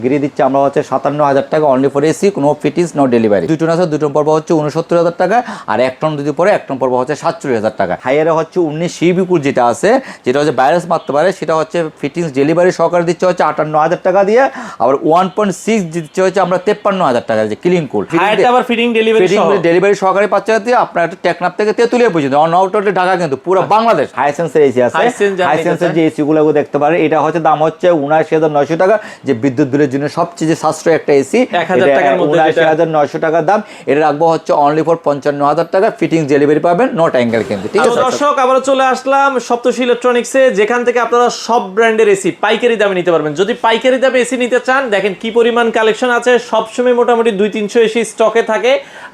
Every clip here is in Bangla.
গিরি দিচ্ছি আমরা হচ্ছে 57,000 টাকা অনলি ফর এসি, কোনো ফিটিংস নো ডেলিভারি। 2 টন আছে, 2 টন পর্ব হচ্ছে 69,000 টাকা, আর 1 টন যদি পরে 1 টন পর্ব হচ্ছে 47,000 টাকা। হাইয়ারে হচ্ছে 19 সিবিকুল যেটা আছে, যেটা হচ্ছে ভাইরাস মারতে পারে, সেটা হচ্ছে ফিটিংস ডেলিভারি সহকারে দিচ্ছে হচ্ছে 58,000 টাকা দিয়ে। আবার 1.6 দিচ্ছে হচ্ছে আমরা 53,000 টাকা দিয়ে ক্লিন কুল। আবার ফিটিং ডেলিভারি সহকারে পাচ্ছে দিয়ে আপনার একটা টেকনাফ থেকে তেতুলিয়া পর্যন্ত অল টোটাল ঢাকা কিন্তু পুরো বাংলাদেশ। হাইসেন্সের এসি আছে, হাইসেন্সের যে এসি গুলো দেখতে পারে, এটা হচ্ছে দাম হচ্ছে 79,900 টাকা, যে বিদ্যুৎ বিলের জন্য সবচেয়ে সাশ্রয় একটা এসি। 79,900 টাকা দাম। এটা রাখবো হচ্ছে অনলি ফর 55,000 টাকা, ফিটিংস ডেলিভারি পাবেন, নট অ্যাঙ্গেল কিন্তু। ঠিক আছে দর্শক, আবার চলে আসলাম সপ্তশী ইলেকট্রনিক্সে, যেখান থেকে আপনারা সব ব্র্যান্ডের এসি পাইকারি দামে নিতে পারবেন। যদি পাইকারি দামে এসি নিতে চান, দেখেন কি পরিমাণ কালেকশন আছে। সবসময় মোটামুটি 200-300 এসি স্টকে থাকে।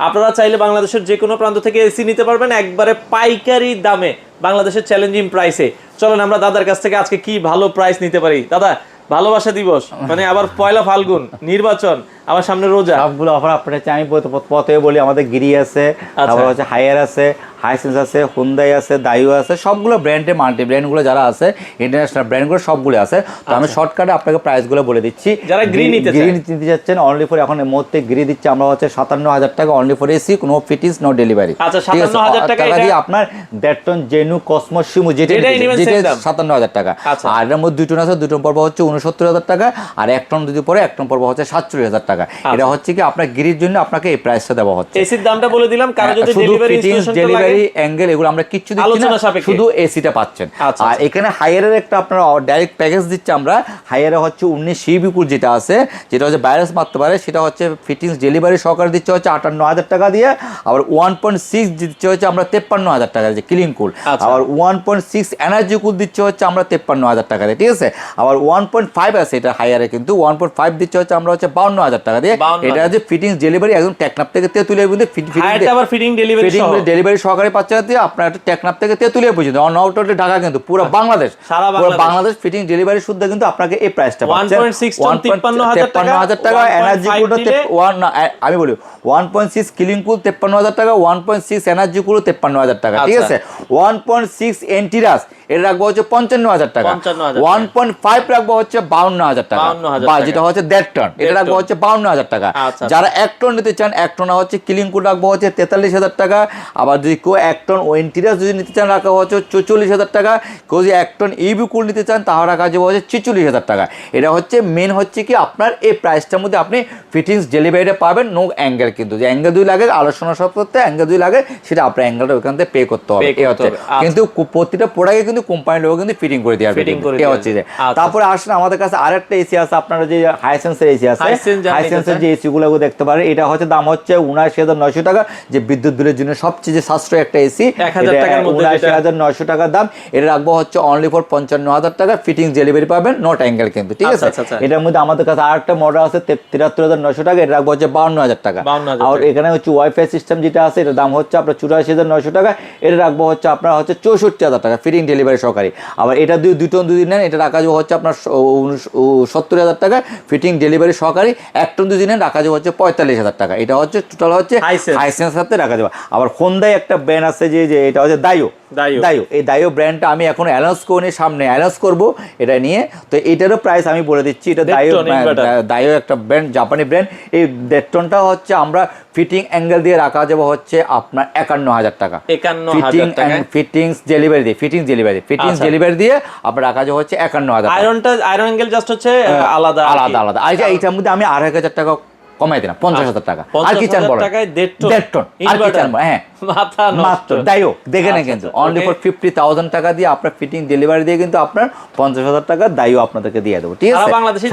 আপনারা চাইলে বাংলাদেশের যে কোনো প্রান্ত থেকে এসি নিতে পারবেন একবারে পাইকারি দামে, বাংলাদেশের চ্যালেঞ্জিং প্রাইসে। চলেন আমরা দাদার কাছ থেকে আজকে কি ভালো প্রাইস নিতে পারি। দাদা, ভালোবাসা দিবস মানে আবার পয়লা ফাল্গুন, নির্বাচন, আবার সামনে রোজা, সবগুলো অফার আপনার চাই। আমি পথে বলি আমাদের গিরি আছে, তারপর হচ্ছে হাইয়ার আছে, হাইসেন্স আছে, হুন্দাই আছে, দাইও আছে, সবগুলো ব্র্যান্ডে মাল্টি ব্র্যান্ডগুলো যারা আছে, ইন্টারন্যাশনাল ব্র্যান্ডগুলো সবগুলো আছে। তো আমি শর্টকাটে আপনাকে প্রাইসগুলো বলে দিচ্ছি। যারা গ্রিন নিতে যাচ্ছেন অনলি ফর, এখন এই মুহূর্তে গিরি দিচ্ছে আমরা হচ্ছে 57,000 টাকা অনলি ফর এসি, কোনো ফিটিংস নো ডেলিভারি। আচ্ছা, 57,000 টাকা দিয়ে আপনার 1.5 টন জেনু কসমো শিমু যেটা 57,000 টাকা। আর এর মধ্যে 2 টন আছে, 2 টন পর্ব হচ্ছে 69,000 টাকা, আর 1 টন যদি পরে 1 টন পর্ব হচ্ছে 47,000 টাকা। এটা হচ্ছে কি আপনার গিরির জন্য আপনাকে এই প্রাইসটা দেওয়া হচ্ছে। এসির দামটা বলে দিলাম, কারণ যদি ডেলিভারি অ্যাঙ্গেল এগুলো আমরা কিচ্ছু দিচ্ছি না, শুধু এসিটা পাচ্ছেন। আর এখানে হাইয়ারের একটা আপনার ডাইরেক্ট প্যাকেজ দিচ্ছে আমরা। হাইয়ারে হচ্ছে 19 সিবিকুল যেটা আছে, যেটা হচ্ছে ভাইরাস মারতে পারে, সেটা হচ্ছে ফিটিংস ডেলিভারি সহকারে দিচ্ছে হচ্ছে 58,000 টাকা দিয়ে। আবার 1.6 দিচ্ছে হচ্ছে আমরা 53,000 টাকা দিয়ে ক্লিন কুল। আবার 1.6 এনার্জি কুল দিচ্ছে হচ্ছে আমরা 53,000 টাকা দিয়ে। ঠিক আছে, আবার 1.5 আছে এটা হাইয়ারে, কিন্তু 1.5 দিচ্ছে হচ্ছে আমরা হচ্ছে 52,000 টাকা দিয়ে। এটা হচ্ছে ফিটিংস ডেলিভারি একদম টেকনাফ থেকে তেতুলিয়া পর্যন্ত ফিটিং ডেলিভারি সহকারে পাচ্ছে দিয়ে। আপনার একটা টেকনাফ থেকে তেতুলিয়া পর্যন্ত অল টোটাল ঢাকা কিন্তু পুরো বাংলাদেশ, পুরো বাংলাদেশ ফিটিং ডেলিভারি শুদ্ধ কিন্তু আপনাকে এই প্রাইসটা পাচ্ছেন 53,000 টাকা। এনার্জি কুলটা আমি বলি 1.6 ক্লিন কুল 53,000 টাকা, 1.6 এনার্জি কুল 53,000 টাকা। ঠিক আছে, 1.6 এন্টিরাস এটা রাখবো হচ্ছে 55,000 টাকা, 1.5 রাখবো হচ্ছে 52,000 টাকা, বা যেটা হচ্ছে 1.5 টন এটা রাখবো হচ্ছে 52,000 টাকা। যারা 1 টন নিতে চান, 1 টন হচ্ছে ক্লিন কুল রাখবো হচ্ছে 43,000 টাকা। আবার যদি কেউ 1 টন এন্টিরাস যদি নিতে চান রাখা হচ্ছে 44,000 টাকা। কেউ যদি 1 টন ইবি কুল নিতে চান তাহলে রাখা যাবে হচ্ছে 46,000 টাকা। এটা হচ্ছে মেন হচ্ছে কি আপনার এই প্রাইসটার মধ্যে আপনি ফিটিংস ডেলিভারিটা পাবেন, নো অ্যাঙ্গেল। কিন্তু যে অ্যাঙ্গেল 2 লাগে আলোচনা সব করতে, অ্যাঙ্গেল 2 লাগে সেটা আপনার অ্যাঙ্গেলটা ওখান থেকে পে করতে হবে। এই হচ্ছে কিন্তু প্রতিটা প্রোডাক্টে কিন্তু কোম্পানির লোক কিন্তু ফিটিং করে দেওয়া এই হচ্ছে যে। তারপরে আসলে আমাদের কাছে আরেকটা এসি আছে, আপনারা যে হাইসেন্সের এসি আছে, হাইসেন্সের যে এসি গুলো দেখতে পারেন, এটা হচ্ছে দাম হচ্ছে 79,900 টাকা, যে বিদ্যুৎ বিলের জন্য সবচেয়ে সাশ্রয় একটা এসি। 79,900 টাকা দাম। এটা রাখবো হচ্ছে অনলি ফর 55,000 টাকা, ফিটিংস ডেলিভারি পাবেন, নট অ্যাঙ্গেল কিন্তু। ঠিক আছে, এটার মধ্যে আমাদের কাছে আরেকটা মডেল আছে 73,900 টাকা, এটা রাখবো হচ্ছে 52,000 টাকা। আর এখানে হচ্ছে ওয়াইফাই সিস্টেম যেটা আছে, এটা দাম হচ্ছে আপনার 84,900 টাকা, এটা রাখবো হচ্ছে আপনার হচ্ছে 64,000 টাকা, ফিটিং ডেলিভারি সহকারী। আবার এটা 2 টন যদি নেন, এটা রাখা যাবে হচ্ছে আপনার 70,000 টাকা, ফিটিং ডেলিভারি সহকারী। 1 টন যদি নেন রাখা যাবে হচ্ছে 45,000 টাকা। এটা হচ্ছে টোটাল হচ্ছে হাইসেন্স সাথে রাখা যাবে। আবার হোন্ডাই একটা ব্র্যান্ড আছে যে এটা হচ্ছে দাইও। এই দাইও ব্র্যান্ডটা আমি এখন অ্যানাউন্স করিনি, সামনে অ্যানাউন্স করবো এটা নিয়ে। তো এটারও প্রাইস আমি বলে দিচ্ছি। এটা দাইও একটা ব্র্যান্ড, জাপানি ব্র্যান্ড। এই 1.5 টনটা হচ্ছে আমরা ফিটিং অ্যাঙ্গেল দিয়ে রাখা যাবে হচ্ছে আপনার 51,000 টাকা। ফিটিংস ডেলিভারি দিয়ে আপনার রাখা যাবে হচ্ছে 51,000। আয়রন অ্যাঙ্গেল জাস্ট হচ্ছে আলাদা। আর এইটার মধ্যে আমি 2,500 টাকা কমাই দিলাম, 50,000 টাকা। আর কি চান বলেন? 1.5 টন আর কি চান? হ্যাঁ, মাত্র দাইও দেখে নেই কিন্তু অনলি ফর 50,000 টাকা দিয়ে আপনার ফিটিং ডেলিভারি দিয়ে কিন্তু আপনার 50,000 টাকা দাইও আপনাদেরকে দিয়ে দেবো। ঠিক আছে,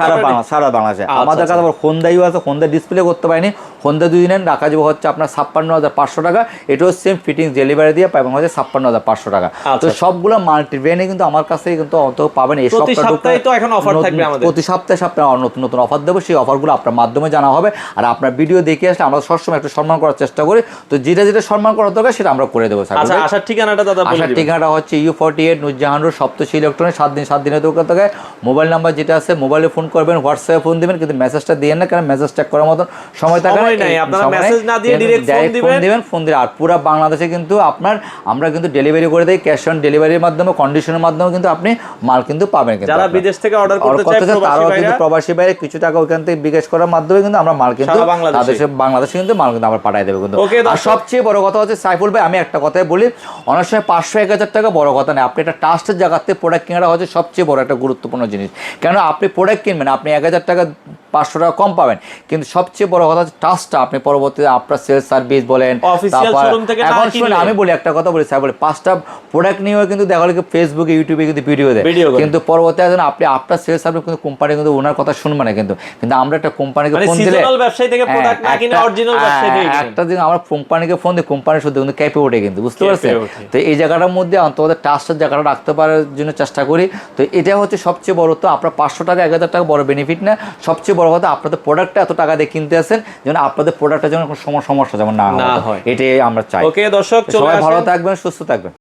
সারা বাংলাদেশে। আমাদের কাছে আবার হোন্ডাইও আছে, হোন্ডা ডিসপ্লে করতে পারিনি। হোন্ডা যদি নেন রাখা যাবে হচ্ছে আপনার 56,500 টাকা। এটাও সেম ফিটিংস ডেলিভারি দিয়ে পাবেন হচ্ছে 56,500 টাকা। তো সবগুলো মাল্টি ব্র্যান্ডে কিন্তু আমার কাছে কিন্তু অত পাবেন। এই সপ্তাহে তো এখন অফার থাকবে আমাদের, প্রতি সপ্তাহে নতুন নতুন অফার দেবো। সেই অফারগুলো আপনার মাধ্যমে জানা হবে। আর আপনার ভিডিও দেখে আসলে আমরা সবসময় একটু সম্মান করার চেষ্টা করি। তো যেটা সম্মান করার দরকার সেটা আমরা করে দেবো। আসার ঠিকানাটা দাদা বলে দিবেন। আসার ঠিকানাটা হচ্ছে U48 Nurjahan road, Saptashi electronics. 7 দিনের দোকান থেকে। মোবাইল নাম্বার যেটা আছে, মোবাইলে ফোন করবেন, হোয়াটসঅ্যাপে ফোন দিবেন, কিন্তু মেসেজটা দিয়ে না, কারণ মেসেজ চেক করার মতন সময় থাকে না। সময় নাই, আপনারা মেসেজ না দিয়ে ডাইরেক্ট ফোন দিবেন, ফোন দিলে। আর পুরো বাংলাদেশে কিন্তু আমরা কিন্তু ডেলিভারি করে দেই, ক্যাশ অন ডেলিভারির মাধ্যমে, কন্ডিশনের মাধ্যমে কিন্তু আপনি মাল কিন্তু পাবেন। কিন্তু যারা বিদেশ থেকে অর্ডার করতে চায় তারাও কিন্তু প্রবাসী বাইরে কিছু টাকা ওখান থেকে বিকাশ করার মাধ্যমে কিন্তু আমরা মাল কিন্তু বাংলাদেশে কিন্তু মাল কিন্তু আমরা পাঠিয়ে দেবো কিন্তু। আর সবচেয়ে বড় কথা হচ্ছে সাইফুল ভাই, আমি একটা কথাই বলি, অনেক সময় 500-1000 টাকা বড় কথা নেই, আপনি একটা ট্রাস্টের জায়গাতে প্রোডাক্ট কেনাটা হচ্ছে সবচেয়ে বড় একটা গুরুত্বপূর্ণ জিনিস। কেন আপনি প্রোডাক্ট কিনবেন, আপনি 1000 টাকা 500 টাকা কম পাবেন, কিন্তু সবচেয়ে বড় কথা হচ্ছে ট্রাস্টটা আপনি পরবর্তীতে আপনার সেলস সার্ভিস বলেন। এখন শুনুন, আমি বলি একটা কথা বলি, 5টা প্রোডাক্ট নিয়েও কিন্তু দেখা গেলো ফেসবুকে ইউটিউবে কিন্তু ভিডিও দেয়, কিন্তু পরবর্তী আপনি আপনার সেলস সার্ভিস কিন্তু কোম্পানি কিন্তু ওনার কথা শুনবে না। কিন্তু আমরা একটা কোম্পানিকে ফোন দিলে একটা দিন আমরা কোম্পানিকে ফোন দিই, কোম্পানি শুধু কিন্তু ক্যাপে ওঠে কিন্তু, বুঝতে পারছেন? তো এই জায়গাটার মধ্যে অন্তত ট্রাস্টের জায়গাটা রাখতে পারার জন্য চেষ্টা করি। তো এটা হচ্ছে সবচেয়ে বড়। তো আপনার 500 টাকা 1000 টাকা বড় বেনিফিট না, সবচেয়ে বড় কথা আপনাদের প্রোডাক্টটা এত টাকা দিয়ে কিনতে আসেন যেন আপনাদের প্রোডাক্টটা যেন কোনো সমস্যা যেমন না হয়, এটাই আমরা চাই। ওকে দর্শক, সবাই ভালো থাকবেন, সুস্থ থাকবেন।